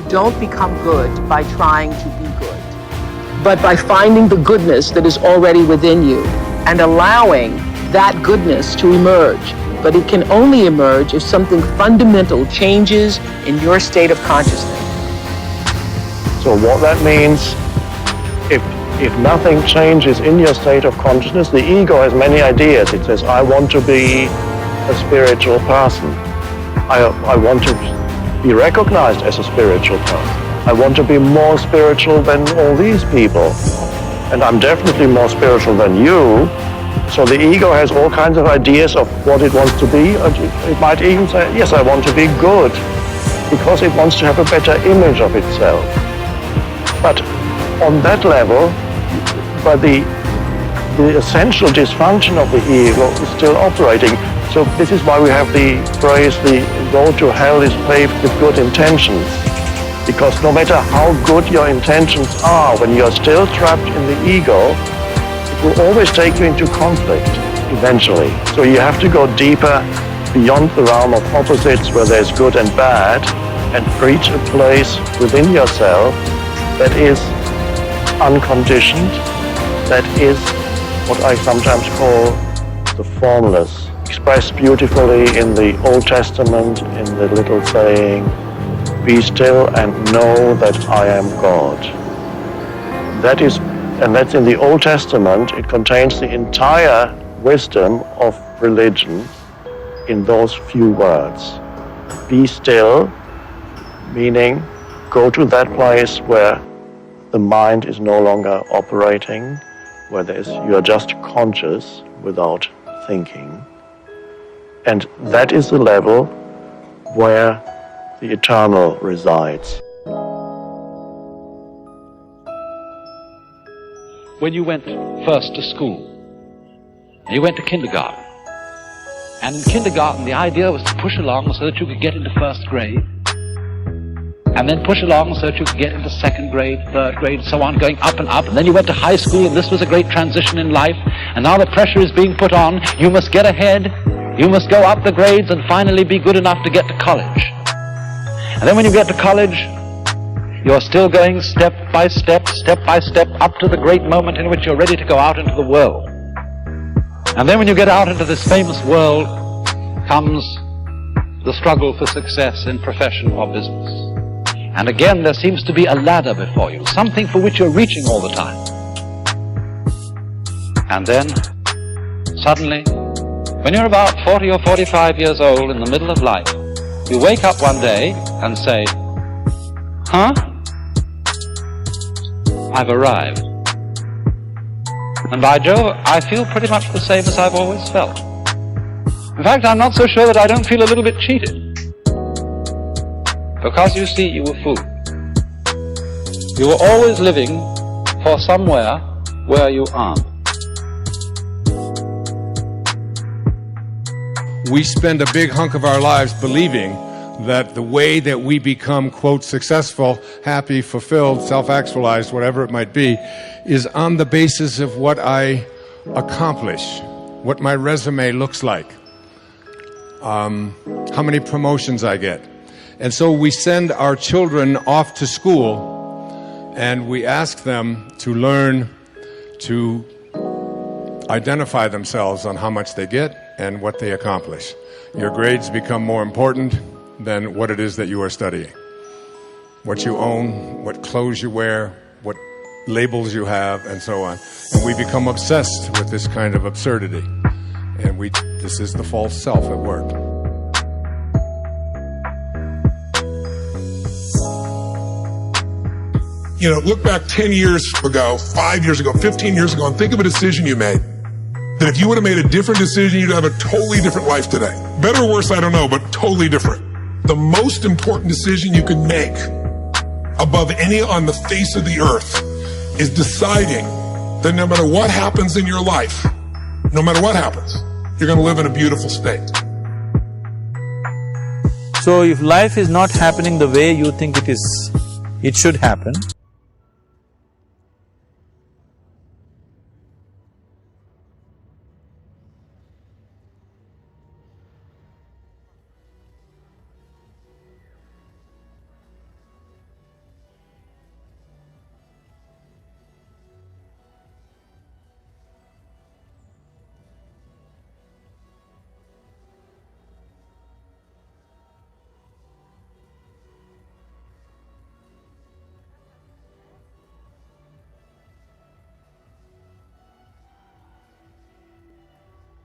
don't become good by trying to be good, but by finding the goodness that is already within you and allowing that goodness to emerge. But it can only emerge if something fundamental changes in your state of consciousness. So what that means, if nothing changes in your state of consciousness, the ego has many ideas. It says, I want to be a spiritual person. I want to be recognized as a spiritual person. I want to be more spiritual than all these people. And I'm definitely more spiritual than you. So the ego has all kinds of ideas of what it wants to be. It might even say, yes, I want to be good, because it wants to have a better image of itself. But on that level, but the essential dysfunction of the ego is still operating. So this is why we have the phrase, the road to hell is paved with good intentions. Because no matter how good your intentions are, when you're still trapped in the ego, it will always take you into conflict eventually. So you have to go deeper beyond the realm of opposites where there's good and bad, and reach a place within yourself that is unconditioned, that is what I sometimes call the formless, expressed beautifully in the Old Testament in the little saying, be still and know that I am God. And that's in the Old Testament. It contains the entire wisdom of religion in those few words. Be still, meaning go to that place where the mind is no longer operating, where you are just conscious without thinking. And that is the level where the eternal resides. When you went first to school, you went to kindergarten. And in kindergarten, the idea was to push along so that you could get into first grade, and then push along so that you could get into second grade, third grade, so on, going up and up. And then you went to high school, and this was a great transition in life. And now the pressure is being put on. You must get ahead. You must go up the grades and finally be good enough to get to college. And then when you get to college, you're still going step by step, up to the great moment in which you're ready to go out into the world. And then when you get out into this famous world, comes the struggle for success in profession or business. And again, there seems to be a ladder before you, something for which you're reaching all the time. And then, suddenly, when you're about 40 or 45 years old in the middle of life, you wake up one day and say, huh? I've arrived. And by Jove, I feel pretty much the same as I've always felt. In fact, I'm not so sure that I don't feel a little bit cheated. Because you see, you were fooled. You were always living for somewhere where you aren't. We spend a big hunk of our lives believing that the way that we become, quote, successful, happy, fulfilled, self-actualized, whatever it might be, is on the basis of what I accomplish, what my resume looks like, how many promotions I get. And so we send our children off to school and we ask them to learn to identify themselves on how much they get and what they accomplish. Your grades become more important than what it is that you are studying. What you own, what clothes you wear, what labels you have, and so on. And we become obsessed with this kind of absurdity. And this is the false self at work. You know, look back 10 years ago, 5 years ago, 15 years ago, and think of a decision you made. That if you would have made a different decision, you'd have a totally different life today. Better or worse, I don't know, but totally different. The most important decision you can make above any on the face of the earth is deciding that no matter what happens in your life, no matter what happens, you're going to live in a beautiful state. So if life is not happening the way you think it should happen,